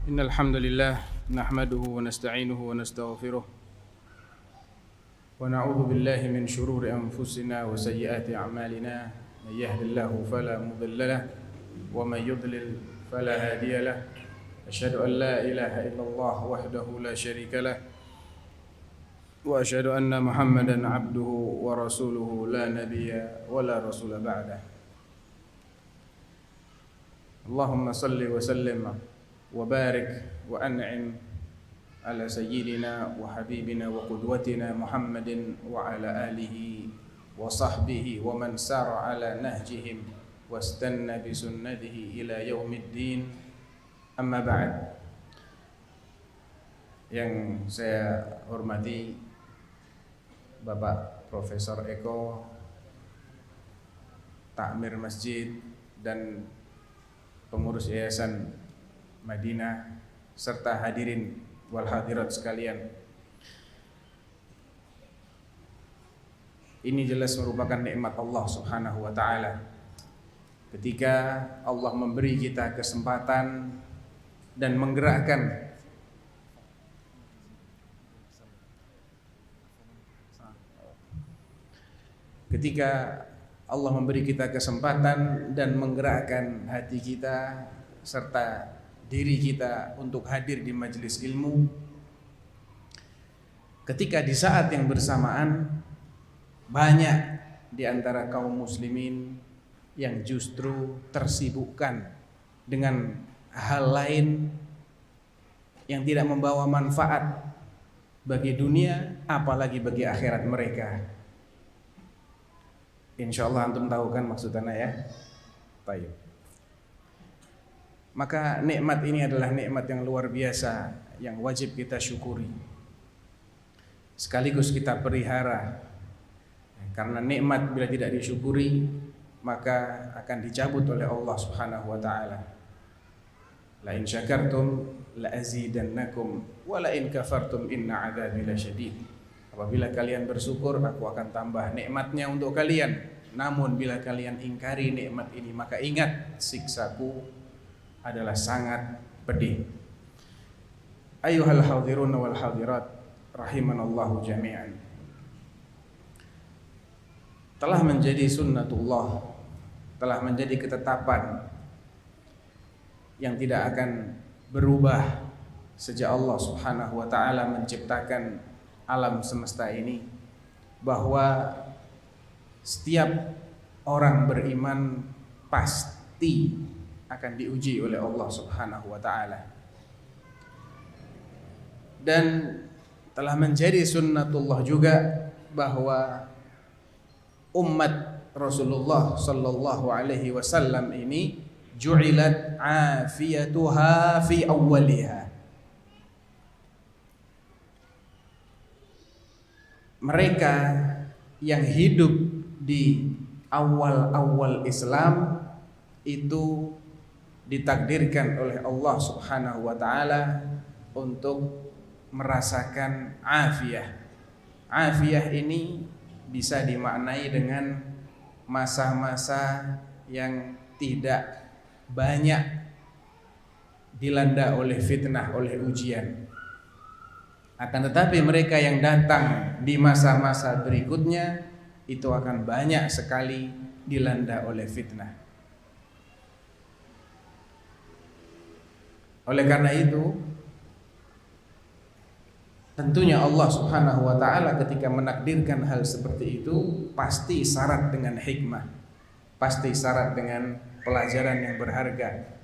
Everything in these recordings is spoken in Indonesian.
إن الحمد لله نحمده ونستعينه ونستغفره ونعوذ بالله من شرور أنفسنا وسيئات أعمالنا من يهد الله فلا مضل له ومن يضلل فلا هادي له أشهد أن لا إله إلا الله وحده لا شريك له وأشهد أن محمدا عبده ورسوله لا نبي ولا رسول بعده اللهم صل وسلم وبارك وأنعم على سيدنا وحبيبنا وقدوتنا محمد وعلى آله وصحبه ومن سار على نهجهم واستنى بسنته إلى يوم الدين أما بعد. Yang saya hormati Bapak Profesor Eko, Takmir Masjid dan pengurus Yayasan Madinah serta hadirin wal hadirat sekalian. Ini jelas merupakan nikmat Allah Subhanahu wa taala. Ketika Allah memberi kita kesempatan dan menggerakkan hati kita serta diri kita untuk hadir di majelis ilmu, ketika di saat yang bersamaan banyak di antara kaum muslimin yang justru tersibukkan dengan hal lain yang tidak membawa manfaat bagi dunia apalagi bagi akhirat mereka. Insyaallah antum tahu kan maksudnya ya. Baik. Maka nikmat ini adalah nikmat yang luar biasa yang wajib kita syukuri. Sekaligus kita pelihara. Karena nikmat bila tidak disyukuri maka akan dicabut oleh Allah Subhanahu wa taala. La in syakartum la azidannakum wa la in kafartum inna 'adzabi lasyadid. Apabila kalian bersyukur aku akan tambah nikmatnya untuk kalian. Namun bila kalian ingkari nikmat ini maka ingat siksaku adalah sangat pedih. Ayyuhal hadirun wal hadirat rahimanallahu jami'an. Telah menjadi sunnatullah, telah menjadi ketetapan yang tidak akan berubah sejak Allah Subhanahu wa taala menciptakan alam semesta ini, bahwa setiap orang beriman pasti akan diuji oleh Allah Subhanahu wa taala. Dan telah menjadi sunnatullah juga bahwa umat Rasulullah sallallahu alaihi wasallam ini ju'ilat afiyatuha fi awwaliha. Mereka yang hidup di awal-awal Islam itu ditakdirkan oleh Allah Subhanahu wa taala untuk merasakan afiyah. Afiyah ini bisa dimaknai dengan masa-masa yang tidak banyak dilanda oleh fitnah, oleh ujian. Akan tetapi mereka yang datang di masa-masa berikutnya itu akan banyak sekali dilanda oleh fitnah. Oleh karena itu, tentunya Allah Subhanahu wa taala ketika menakdirkan hal seperti itu pasti syarat dengan hikmah, pasti syarat dengan pelajaran yang berharga.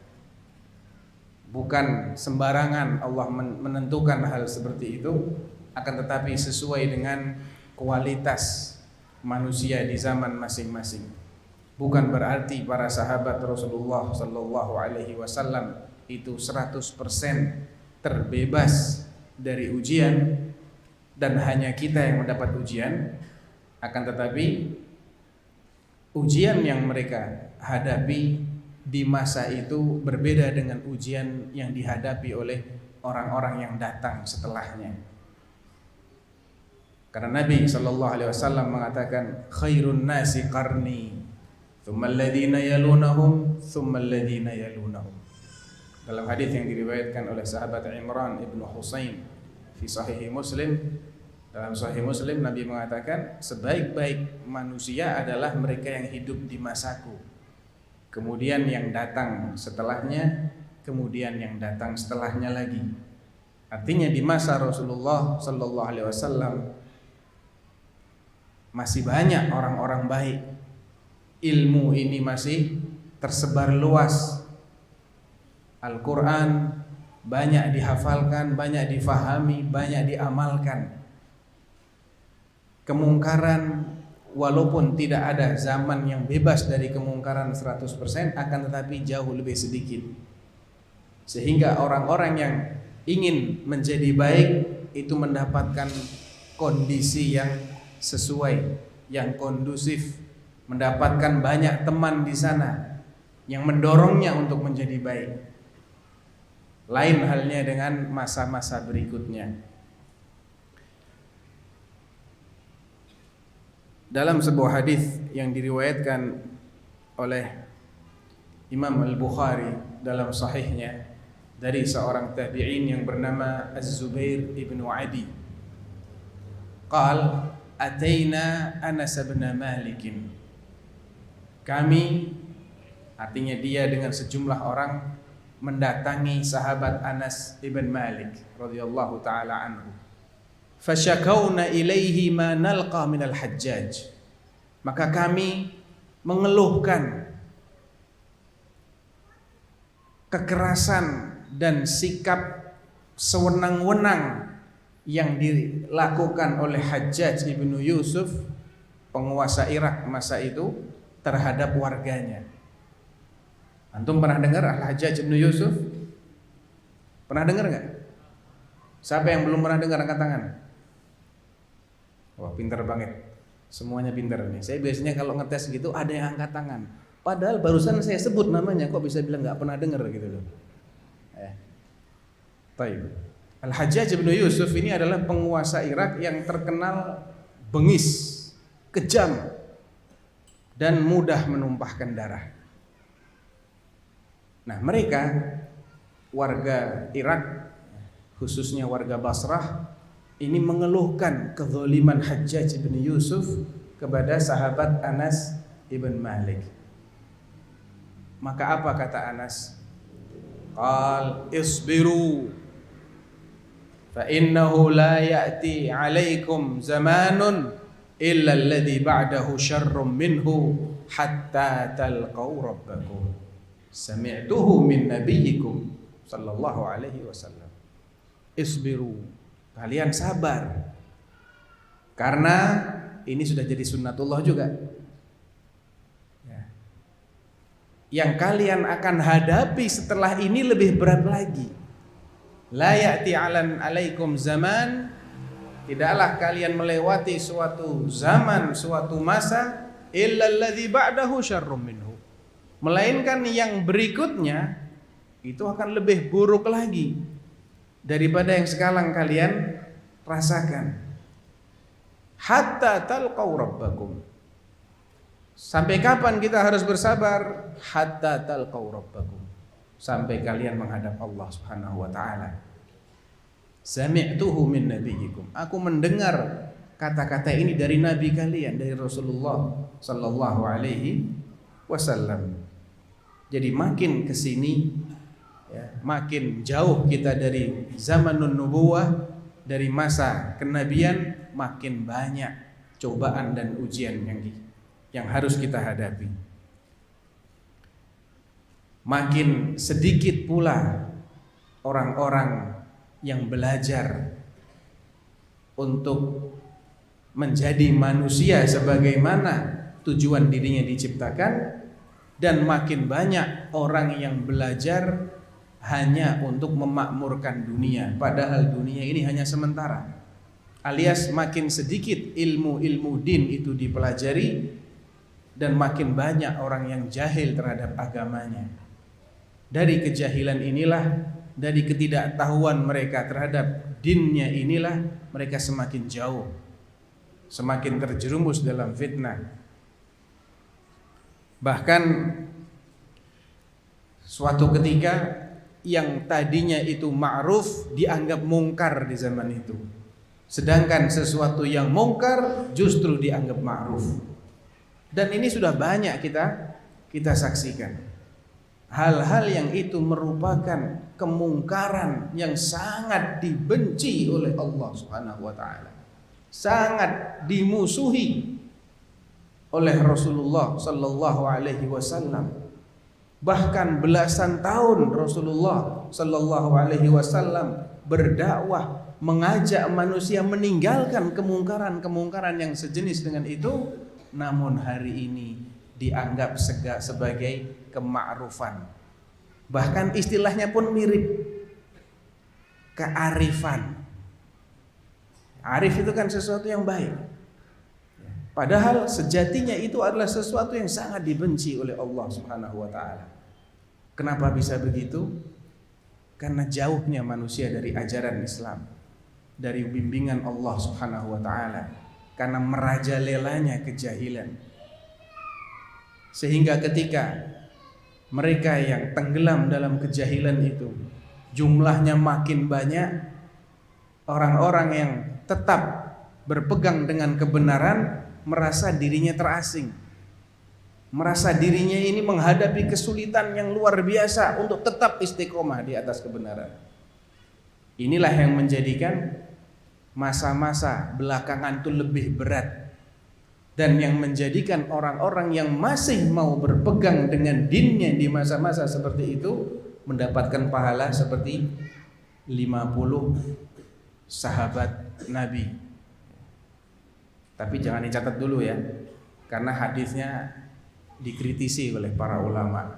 Bukan sembarangan Allah menentukan hal seperti itu, akan tetapi sesuai dengan kualitas manusia di zaman masing-masing. Bukan berarti para sahabat Rasulullah sallallahu alaihi wasallam itu 100% terbebas dari ujian dan hanya kita yang mendapat ujian. Akan tetapi ujian yang mereka hadapi di masa itu berbeda dengan ujian yang dihadapi oleh orang-orang yang datang setelahnya. Karena Nabi sallallahu alaihi wasallam mengatakan khairun nasi qarni thumma alladhina yalunahum thumma alladhina yalunahum. Dalam hadis yang diriwayatkan oleh sahabat Imran ibnu Husain fi Sahih Muslim, dalam Sahih Muslim Nabi mengatakan sebaik-baik manusia adalah mereka yang hidup di masaku, kemudian yang datang setelahnya, kemudian yang datang setelahnya lagi. Artinya di masa Rasulullah sallallahu alaihi wasallam masih banyak orang-orang baik. Ilmu ini masih tersebar luas. Al-Quran banyak dihafalkan, banyak difahami, banyak diamalkan. Kemungkaran walaupun tidak ada zaman yang bebas dari kemungkaran 100%, akan tetapi jauh lebih sedikit. Sehingga orang-orang yang ingin menjadi baik itu mendapatkan kondisi yang sesuai, yang kondusif, mendapatkan banyak teman di sana yang mendorongnya untuk menjadi baik. Lain halnya dengan masa-masa berikutnya. Dalam sebuah hadis yang diriwayatkan oleh Imam Al-Bukhari dalam sahihnya dari seorang tabi'in yang bernama Az-Zubair ibn Adi, qal ataina Anas bin Malik. Kami, artinya dia dengan sejumlah orang, mendatangi sahabat Anas ibn Malik radhiyallahu taala anhu. Fasyakawna ilaihi ma nalqa minal Hajjaj. Maka kami mengeluhkan kekerasan dan sikap sewenang-wenang yang dilakukan oleh Hajjaj ibnu Yusuf, penguasa Irak masa itu, terhadap warganya. Antum pernah dengar Al-Hajjaj ibnu Yusuf? Pernah dengar nggak? Siapa yang belum pernah dengar angkat tangan? Wah, pintar banget. Semuanya pintar nih. Saya biasanya kalau ngetes gitu ada yang angkat tangan. Padahal barusan saya sebut namanya, kok bisa bilang nggak pernah dengar gitu loh. Baik. Al-Hajjaj ibnu Yusuf ini adalah penguasa Irak yang terkenal bengis, kejam, dan mudah menumpahkan darah. Nah, mereka warga Irak, khususnya warga Basrah, ini mengeluhkan kezaliman Hajjaj bin Yusuf kepada sahabat Anas ibn Malik. Maka apa kata Anas? Qal isbiru fa innahu la ya'ti 'alaikum zamanun illa alladhi ba'dahu syarrum minhu hatta talqaw rabbakum. Sami'tuhu min nabiyyikum sallallahu alaihi wasallam. Isbiru, kalian sabar, karena ini sudah jadi sunnatullah juga ya. Yang kalian akan hadapi setelah ini lebih berat lagi. La ya'ti alaikum zaman, tidaklah kalian melewati suatu zaman, suatu masa, illa alladzi ba'dahu syarrum minhu, melainkan yang berikutnya itu akan lebih buruk lagi daripada yang sekarang kalian rasakan. Hatta talqaw rabbakum. Sampai kapan kita harus bersabar? Hatta talqaw rabbakum. Sampai kalian menghadap Allah Subhanahu wa taala. Sami'tuhu min nabiyyikum. Aku mendengar kata-kata ini dari nabi kalian, dari Rasulullah sallallahu alaihi wasallam. Jadi makin kesini ya, makin jauh kita dari zamanun nubuwah, dari masa kenabian, makin banyak cobaan dan ujian yang harus kita hadapi. Makin sedikit pula orang-orang yang belajar untuk menjadi manusia sebagaimana tujuan dirinya diciptakan, dan makin banyak orang yang belajar hanya untuk memakmurkan dunia, padahal dunia ini hanya sementara. Alias makin sedikit ilmu-ilmu din itu dipelajari, dan makin banyak orang yang jahil terhadap agamanya. Dari kejahilan inilah, dari ketidaktahuan mereka terhadap dinnya inilah, mereka semakin jauh, semakin terjerumus dalam fitnah. Bahkan suatu ketika yang tadinya itu ma'ruf dianggap mungkar di zaman itu. Sedangkan sesuatu yang mungkar justru dianggap ma'ruf. Dan ini sudah banyak kita saksikan. Hal-hal yang itu merupakan kemungkaran yang sangat dibenci oleh Allah Subhanahu wa taala. Sangat dimusuhi oleh Rasulullah sallallahu alaihi wasallam. Bahkan belasan tahun Rasulullah sallallahu alaihi wasallam berdakwah, mengajak manusia meninggalkan kemungkaran-kemungkaran yang sejenis dengan itu, namun hari ini dianggap sebagai kema'rufan. Bahkan istilahnya pun mirip, kearifan. Arif itu kan sesuatu yang baik, padahal sejatinya itu adalah sesuatu yang sangat dibenci oleh Allah Subhanahu wa taala. Kenapa bisa begitu? Karena jauhnya manusia dari ajaran Islam, dari bimbingan Allah Subhanahu wa taala, karena merajalelanya kejahilan. Sehingga ketika mereka yang tenggelam dalam kejahilan itu jumlahnya makin banyak, orang-orang yang tetap berpegang dengan kebenaran merasa dirinya terasing, merasa dirinya ini menghadapi kesulitan yang luar biasa untuk tetap istiqomah di atas kebenaran. Inilah yang menjadikan masa-masa belakangan itu lebih berat, dan yang menjadikan orang-orang yang masih mau berpegang dengan dinnya di masa-masa seperti itu mendapatkan pahala seperti 50 sahabat Nabi. Tapi jangan dicatat dulu ya, karena hadisnya dikritisi oleh para ulama.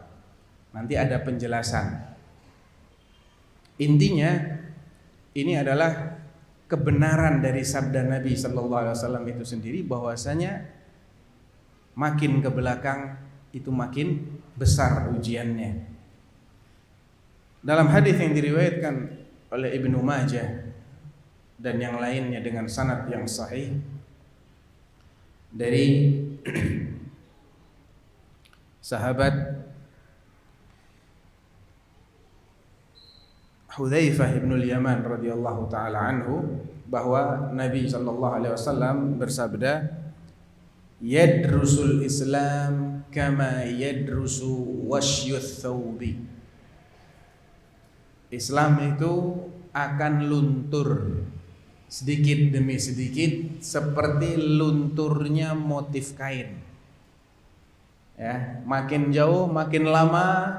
Nanti ada penjelasan. Intinya ini adalah kebenaran dari sabda Nabi sallallahu alaihi wasallam itu sendiri, bahwasanya makin ke belakang itu makin besar ujiannya. Dalam hadis yang diriwayatkan oleh Ibnu Majah dan yang lainnya dengan sanad yang sahih dari sahabat Hudzaifah bin Yaman radhiyallahu taala anhu, bahwa Nabi sallallahu alaihi wasallam bersabda, "Yadrusul Islam kama yadrusu wasyuth thawbi." Islam itu akan luntur sedikit demi sedikit seperti lunturnya motif kain. Ya, makin jauh, makin lama,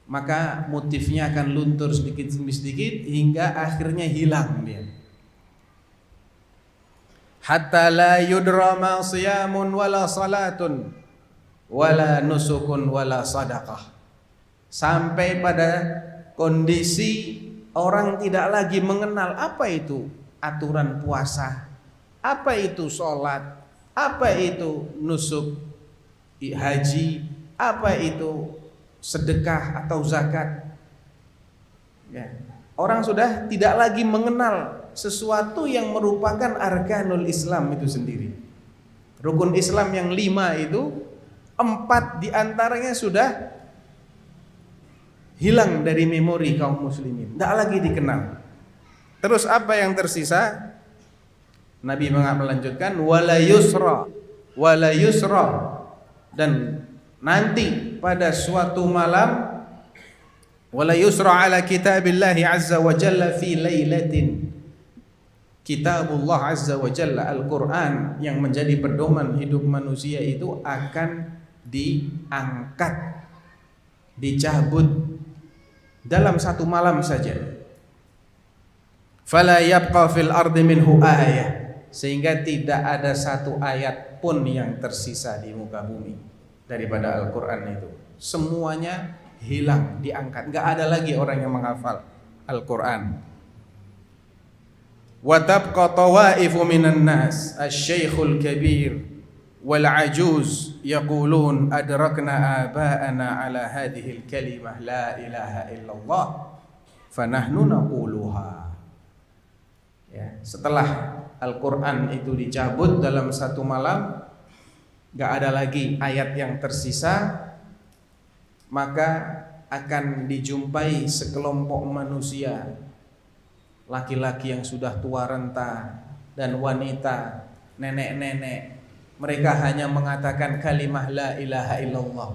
maka motifnya akan luntur sedikit demi sedikit hingga akhirnya hilang dia. Hatta la yudra ma siyamun wala salatun wala nusukun wala sadaqah. Sampai pada kondisi orang tidak lagi mengenal apa itu aturan puasa, apa itu sholat, apa itu nusuk haji, apa itu sedekah atau zakat. Ya. Orang sudah tidak lagi mengenal sesuatu yang merupakan arkanul Islam itu sendiri. Rukun Islam yang 5 itu 4 diantaranya sudah hilang dari memori kaum muslimin, tidak lagi dikenal. Terus apa yang tersisa? Nabi melanjutkan wala yusra, dan nanti pada suatu malam wala yusra ala kitabillahi azza wa jalla fi lailatin. Kitabullah azza wa jalla, Al-Qur'an yang menjadi pedoman hidup manusia itu akan diangkat, dicabut dalam satu malam saja. Fala yabqa fil ardi minhu ayah, sehingga tidak ada satu ayat pun yang tersisa di muka bumi daripada Al-Qur'an itu. Semuanya hilang, diangkat, enggak ada lagi orang yang menghafal Al-Qur'an. Wa tabqa tawaifu minan nas asy-syaikhul kabir wal ajuz yaqulun adrakna aba'ana ala hadhihi al-kalimah la ilaha illallah fanahnu naquluha. Ya, setelah Al-Qur'an itu dicabut dalam satu malam, enggak ada lagi ayat yang tersisa, maka akan dijumpai sekelompok manusia, laki-laki yang sudah tua renta dan wanita, nenek-nenek. Mereka hanya mengatakan kalimah la ilaha illallah.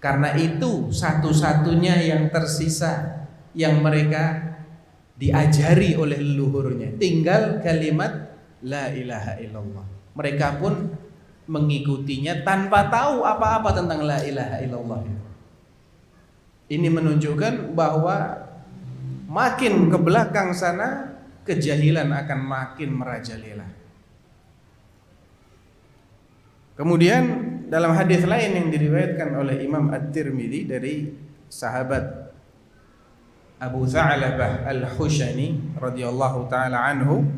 Karena itu satu-satunya yang tersisa yang mereka diajari oleh leluhurnya, tinggal kalimat la ilaha illallah. Mereka pun mengikutinya tanpa tahu apa-apa tentang la ilaha illallah. Ini menunjukkan bahwa makin ke belakang sana kejahilan akan makin merajalela. Kemudian dalam hadis lain yang diriwayatkan oleh Imam At-Tirmidzi dari sahabat Abu Tha'labah Al-Khushani radhiyallahu taala anhu,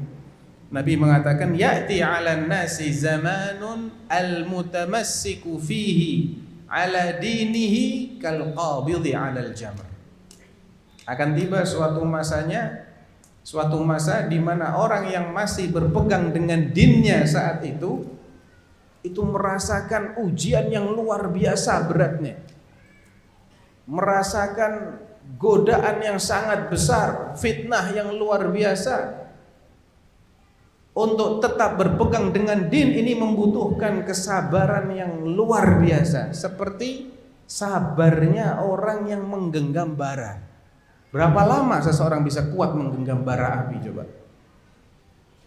Nabi mengatakan ya'ti 'alan nasi zamanun al-mutamassiku fihi ala dinihi kal qabidhi 'alal jamr. Akan tiba suatu masa di mana orang yang masih berpegang dengan dinnya saat itu merasakan ujian yang luar biasa beratnya, merasakan godaan yang sangat besar, fitnah yang luar biasa. Untuk tetap berpegang dengan din ini membutuhkan kesabaran yang luar biasa, seperti sabarnya orang yang menggenggam bara. Berapa lama seseorang bisa kuat menggenggam bara api coba?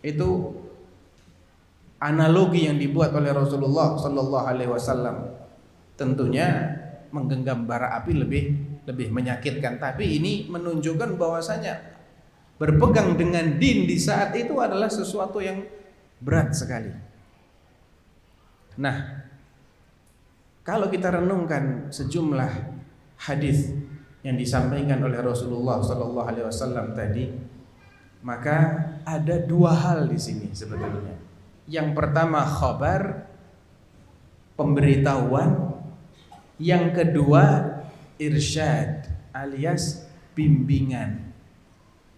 Itu analogi yang dibuat oleh Rasulullah sallallahu alaihi wasallam. Tentunya menggenggam bara api lebih menyakitkan, tapi ini menunjukkan bahwasanya berpegang dengan din di saat itu adalah sesuatu yang berat sekali. Nah, kalau kita renungkan sejumlah hadis yang disampaikan oleh Rasulullah sallallahu alaihi wasallam tadi, maka ada dua hal di sini sebetulnya. Yang pertama khabar, pemberitahuan. Yang kedua irsyad alias bimbingan.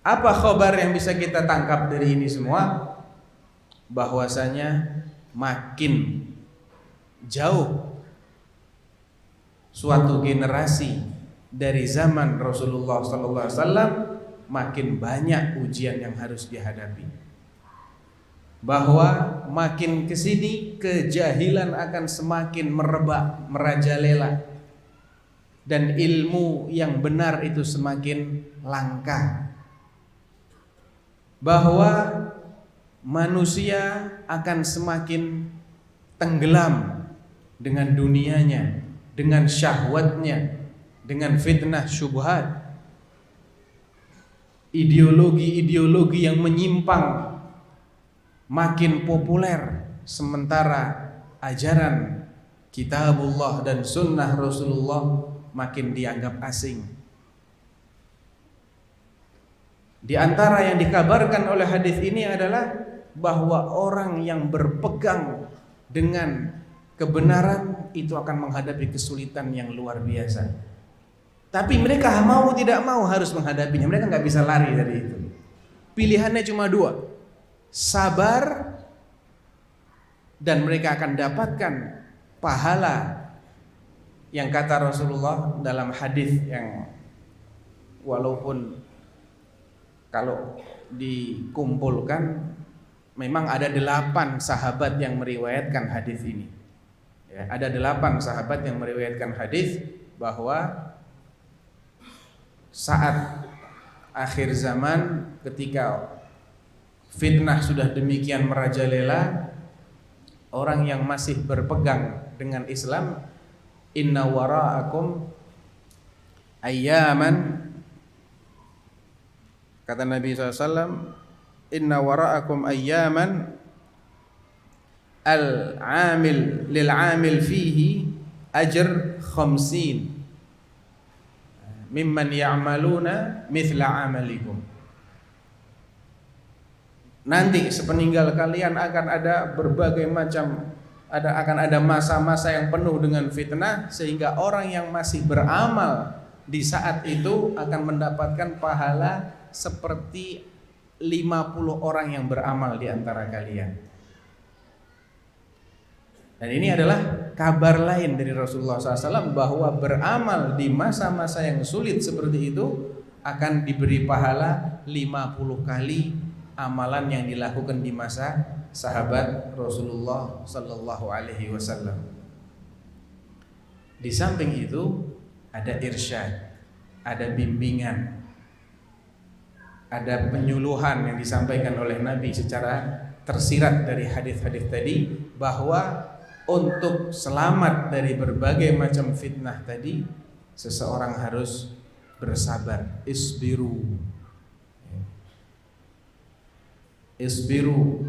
Apa khabar yang bisa kita tangkap dari ini semua? Bahwasanya makin jauh suatu generasi dari zaman Rasulullah SAW, makin banyak ujian yang harus dihadapi. Bahwa makin kesini kejahilan akan semakin merebak, merajalela, dan ilmu yang benar itu semakin langka. Bahwa manusia akan semakin tenggelam dengan dunianya, dengan syahwatnya, dengan fitnah syubhat, ideologi-ideologi yang menyimpang makin populer, sementara ajaran kitabullah dan sunnah Rasulullah makin dianggap asing. Di antara yang dikabarkan oleh hadis ini adalah bahwa orang yang berpegang dengan kebenaran itu akan menghadapi kesulitan yang luar biasa. Tapi mereka mau tidak mau harus menghadapinya. Mereka nggak bisa lari dari itu. Pilihannya cuma dua: sabar, dan mereka akan dapatkan pahala yang kata Rasulullah dalam hadis yang walaupun kalau dikumpulkan memang ada 8 sahabat yang meriwayatkan hadis ini. Ya, ada 8 sahabat yang meriwayatkan hadis bahwa saat akhir zaman ketika fitnah sudah demikian merajalela, orang yang masih berpegang dengan Islam, inna wara'akum ayyaman, kata Nabi SAW, inna wara'akum ayyaman al-amil lil-amil fihi ajr 50 mimman ya'maluna mithla amalikum. Nanti sepeninggal kalian akan ada berbagai macam, akan ada masa-masa yang penuh dengan fitnah, sehingga orang yang masih beramal di saat itu akan mendapatkan pahala seperti 50 orang yang beramal di antara kalian. Dan ini adalah kabar lain dari Rasulullah SAW bahwa beramal di masa-masa yang sulit seperti itu akan diberi pahala 50 kali amalan yang dilakukan di masa sahabat Rasulullah Sallallahu Alaihi Wasallam. Di samping itu ada irsyad, ada bimbingan, ada penyuluhan yang disampaikan oleh Nabi secara tersirat dari hadis-hadis tadi, bahwa untuk selamat dari berbagai macam fitnah tadi seseorang harus bersabar. Isbiru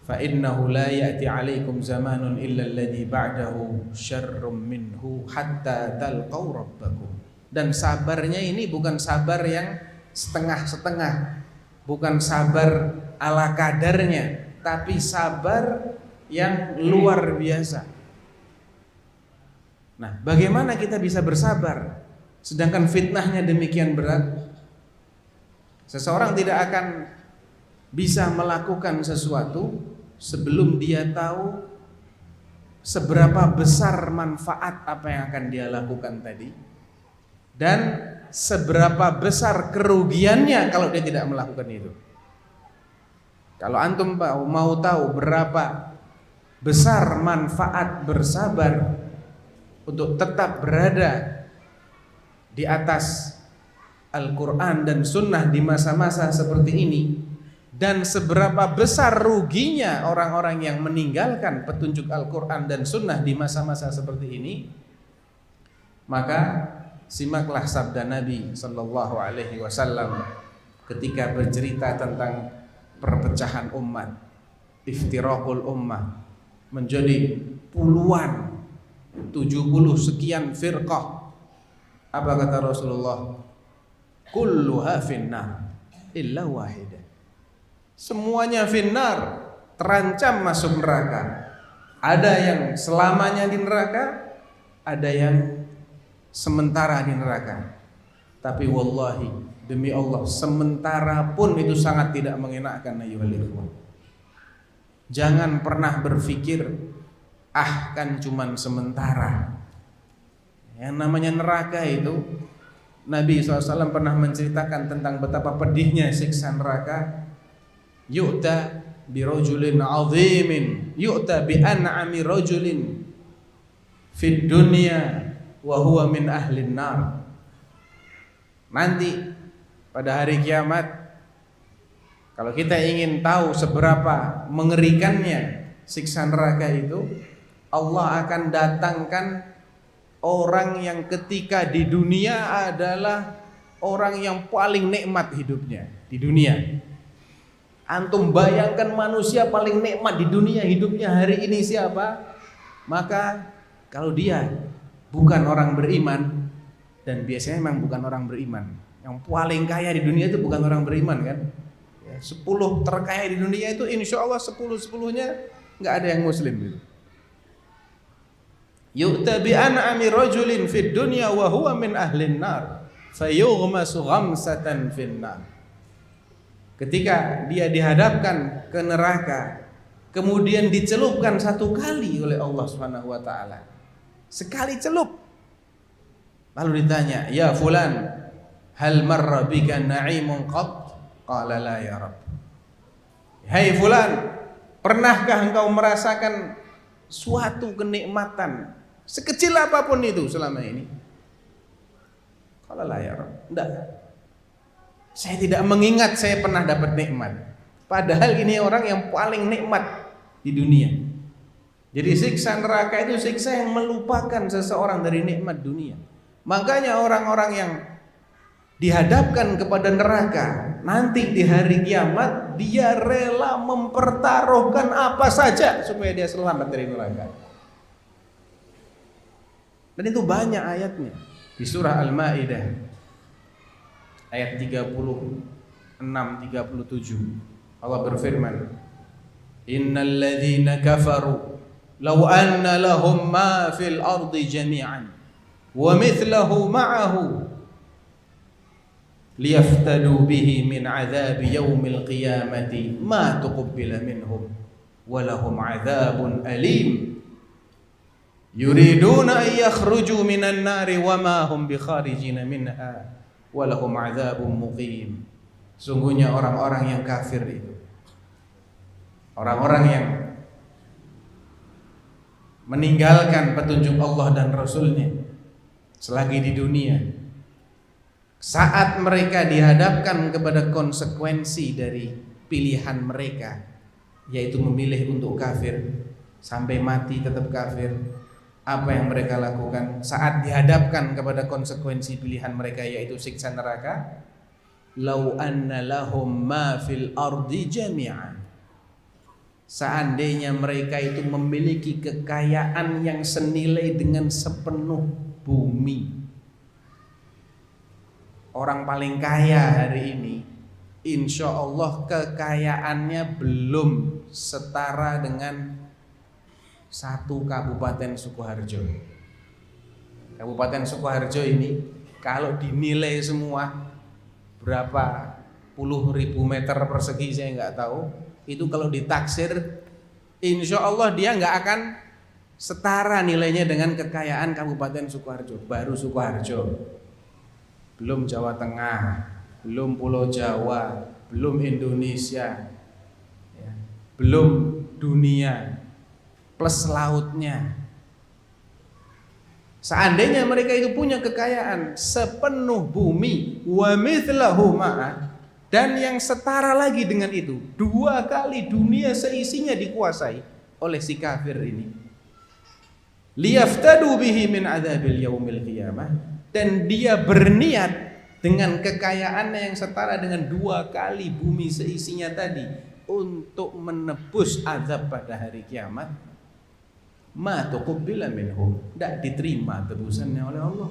fa innahu la ya'ti 'alaikum zamanun illa alladhi ba'dahu syarrum minhu hatta talqaw rabbakum. Dan sabarnya ini bukan sabar yang setengah-setengah, bukan sabar ala kadarnya, tapi sabar yang luar biasa. Nah, bagaimana kita bisa bersabar sedangkan fitnahnya demikian berat? Seseorang tidak akan bisa melakukan sesuatu sebelum dia tahu seberapa besar manfaat apa yang akan dia lakukan tadi, dan seberapa besar kerugiannya kalau dia tidak melakukan itu. Kalau antum mau tahu berapa besar manfaat bersabar untuk tetap berada di atas Al-Quran dan Sunnah di masa-masa seperti ini, dan seberapa besar ruginya orang-orang yang meninggalkan petunjuk Al-Quran dan Sunnah di masa-masa seperti ini, maka simaklah sabda Nabi Sallallahu Alaihi Wasallam ketika bercerita tentang perpecahan umat, iftiraqul ummah menjadi puluhan, 70 sekian firqah. Apa kata Rasulullah? Kulluha finnar illa wahidah. Semuanya finnar, terancam masuk neraka. Ada yang selamanya di neraka, ada yang sementara di neraka. Tapi wallahi, demi Allah, sementara pun itu sangat tidak mengenakan ayyuhal ikhwan. Jangan pernah berpikir kan cuman sementara. Yang namanya neraka itu, Nabi SAW pernah menceritakan tentang betapa pedihnya siksa neraka. Yu'ta bi rajulin 'azimin, yu'ta bi an'ami rajulin fid dunya wa huwa min ahlin nar. Nanti pada hari kiamat, kalau kita ingin tahu seberapa mengerikannya siksa neraka itu, Allah akan datangkan orang yang ketika di dunia adalah orang yang paling nikmat hidupnya di dunia. Antum bayangkan manusia paling nikmat di dunia hidupnya hari ini siapa? Maka kalau dia bukan orang beriman, dan biasanya memang bukan orang beriman, yang paling kaya di dunia itu bukan orang beriman kan? 10 terkaya di dunia itu insya Allah 10-10-nya nggak ada yang muslim gitu. Yu'ta bi an'ami rajulin fid dunya wa huwa min ahlin nar fayughmasu ghamsatan fin nar. Ketika dia dihadapkan ke neraka, kemudian dicelupkan satu kali oleh Allah Subhanahu wa taala. Sekali celup. Lalu ditanya, "Ya fulan, hal marra bika na'imun qat?" Qala la ya Rabb. Hai fulan, pernahkah engkau merasakan suatu kenikmatan sekecil apapun itu selama ini? Qala la ya Rabb. Enggak. Saya tidak mengingat saya pernah dapat nikmat. Padahal ini orang yang paling nikmat di dunia. Jadi siksa neraka itu siksa yang melupakan seseorang dari nikmat dunia. Makanya orang-orang yang dihadapkan kepada neraka nanti di hari kiamat, dia rela mempertaruhkan apa saja supaya dia selamat dari neraka. Dan itu banyak ayatnya di surah Al-Maidah ayat 36-37. Allah berfirman, "Innal ladzina kafaru law anna lahum ma fil ardi jami'an wa mithluhu ma'ahu liyaftadu bihi min 'adzabi yaumil qiyamati ma tuqbila minhum walahum adzabun alim yuriduna an yakhruju minan nari wama hum bikharijina minha walahum adzabun muqim. Sungguhnya orang-orang yang kafir itu, orang-orang yang meninggalkan petunjuk Allah dan Rasulnya selagi di dunia, saat mereka dihadapkan kepada konsekuensi dari pilihan mereka, yaitu memilih untuk kafir sampai mati tetap kafir, apa yang mereka lakukan saat dihadapkan kepada konsekuensi pilihan mereka, yaitu siksa neraka? Lau anna lahum ma fil ardi jami'an, seandainya mereka itu memiliki kekayaan yang senilai dengan sepenuh bumi. Orang paling kaya hari ini, insya Allah kekayaannya belum setara dengan satu Kabupaten Sukoharjo. Kabupaten Sukoharjo ini kalau dinilai semua berapa puluh ribu meter persegi saya nggak tahu, itu kalau ditaksir insya Allah dia nggak akan setara nilainya dengan kekayaan Kabupaten Sukoharjo. Baru Sukoharjo, belum Jawa Tengah, belum Pulau Jawa, belum Indonesia, ya, belum dunia, plus lautnya. Seandainya mereka itu punya kekayaan sepenuh bumi, wa mithlahu ma'a, dan yang setara lagi dengan itu, 2 kali dunia seisinya dikuasai oleh si kafir ini, liyaftadu bihi min adzabil yaumil qiyamah, dan dia berniat dengan kekayaannya yang setara dengan 2 kali bumi seisinya tadi untuk menebus azab pada hari kiamat, ma tuqbila minhum, tidak diterima tebusannya oleh Allah.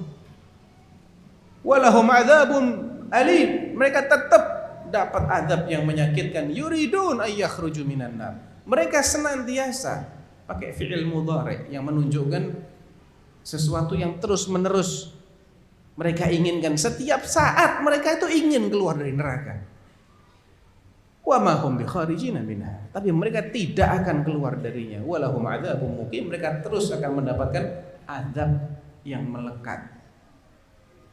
Walahum adzabun alim, mereka tetap dapat azab yang menyakitkan. Yuridun ay yakhruju minan nar, mereka senantiasa pakai fi'il mudhari yang menunjukkan sesuatu yang terus menerus mereka inginkan. Setiap saat mereka itu ingin keluar dari neraka. Wa ma hum bikharijina minha, tapi mereka tidak akan keluar darinya. Walahum adzabun muqim, mereka terus akan mendapatkan azab yang melekat.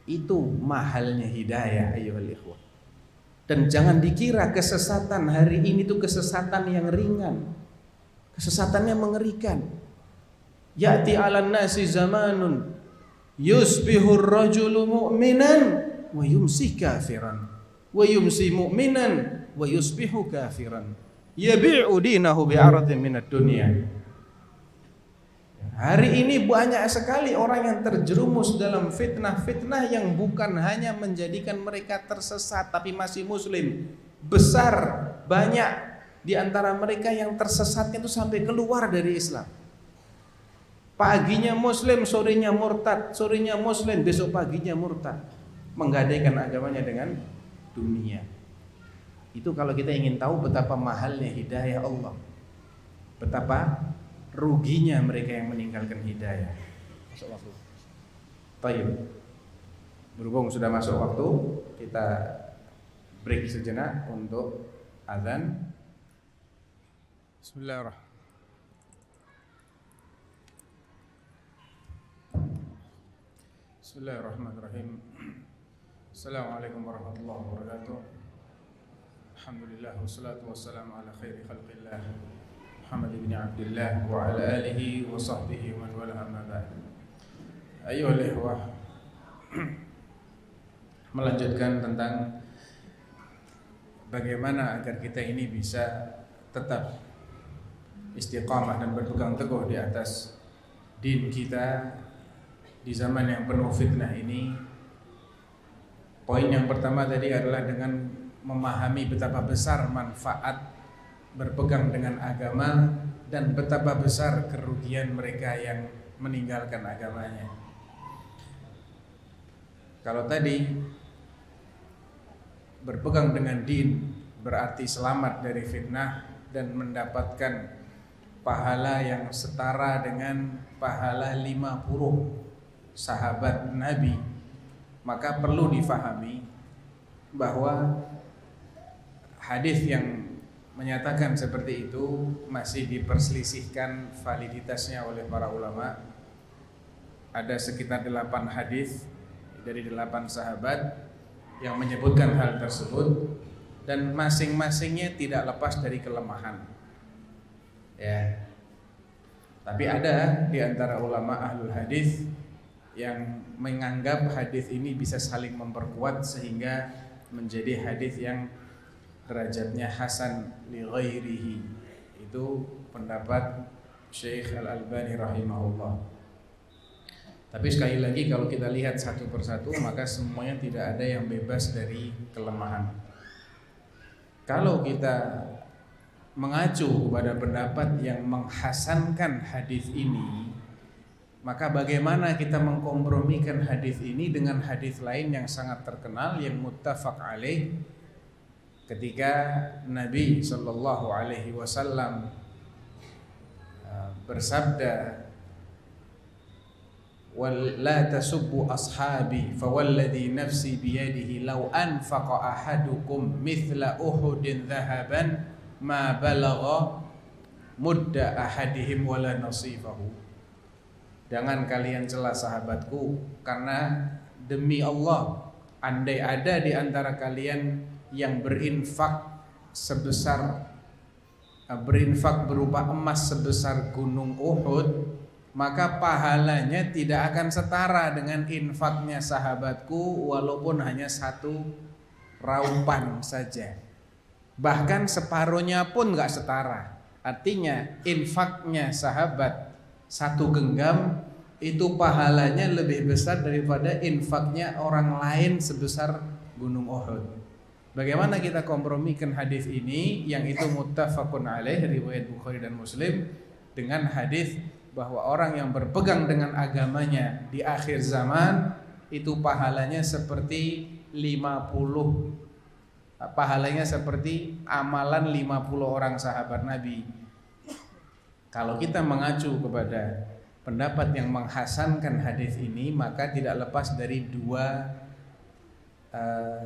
Itu mahalnya hidayah ayyuhal ikhwah. Dan jangan dikira kesesatan hari ini itu kesesatan yang ringan. Kesesatannya mengerikan. Ya'ti 'alan nasi zamanun yusbihur rajulu mu'minan wa yumsi kafiran wa yumsi mu'minan wa yusbihu kafiran yabi'u dinahu bi'aradin minad dunya. Hari ini banyak sekali orang yang terjerumus dalam fitnah-fitnah yang bukan hanya menjadikan mereka tersesat tapi masih muslim. Besar, banyak di antara mereka yang tersesatnya itu sampai keluar dari Islam. Paginya muslim, sorenya murtad, sorenya muslim, besok paginya murtad, menggadaikan agamanya dengan dunia. Itu kalau kita ingin tahu betapa mahalnya hidayah Allah, betapa ruginya mereka yang meninggalkan hidayah. Baik, berhubung sudah masuk waktu, kita break sejenak untuk azan. Bismillahirrahmanirrahim. Bismillahirrahmanirrahim. Assalamualaikum warahmatullahi wabarakatuh. Alhamdulillah wassalatu wassalamu ala khairi khalqillah Muhammad ibn Abdullah wa ala alihi wa sahbihi wa man wala amma ba'd. Ayyuhal ikhwah, melanjutkan tentang bagaimana agar kita ini bisa tetap istiqamah dan berpegang teguh di atas din kita di zaman yang penuh fitnah ini. Poin yang pertama tadi adalah dengan memahami betapa besar manfaat berpegang dengan agama dan betapa besar kerugian mereka yang meninggalkan agamanya. Kalau tadi berpegang dengan din berarti selamat dari fitnah dan mendapatkan pahala yang setara dengan pahala 50 sahabat Nabi, maka perlu difahami bahwa hadis yang menyatakan seperti itu masih diperselisihkan validitasnya oleh para ulama. Ada sekitar 8 hadis dari 8 sahabat yang menyebutkan hal tersebut, dan masing-masingnya tidak lepas dari kelemahan. Ya. Tapi ada di antara ulama ahlul hadis yang menganggap hadis ini bisa saling memperkuat sehingga menjadi hadis yang derajatnya hasan li ghairihi. Itu pendapat Syekh Al-Albani rahimahullah. Tapi sekali lagi kalau kita lihat satu persatu, maka semuanya tidak ada yang bebas dari kelemahan. Kalau kita mengacu kepada pendapat yang menghasankan hadis ini, maka bagaimana kita mengkompromikan hadis ini dengan hadis lain yang sangat terkenal yang muttafaq alaih, ketika Nabi sallallahu alaihi wasallam bersabda, "Wala tasubbu ashabi fawalladhi nafsi biyadihi law anfaqa ahadukum mithla Uhudin dhahaban ma balagha mudda ahadihim wala nasifahu." Jangan kalian cela sahabatku, karena demi Allah, andai ada di antara kalian yang berinfak berupa emas sebesar gunung Uhud, maka pahalanya tidak akan setara dengan infaknya sahabatku walaupun hanya 1 raupan saja. Bahkan separuhnya pun gak setara. Artinya infaknya sahabat 1 genggam itu pahalanya lebih besar daripada infaknya orang lain sebesar gunung Uhud. Bagaimana kita kompromikan hadis ini yang itu muttafaqun alaih riwayat Bukhari dan Muslim dengan hadis bahwa orang yang berpegang dengan agamanya di akhir zaman itu pahalanya seperti 50, pahalanya seperti amalan 50 orang sahabat Nabi. Kalau kita mengacu kepada pendapat yang menghasankan hadis ini, maka tidak lepas dari 2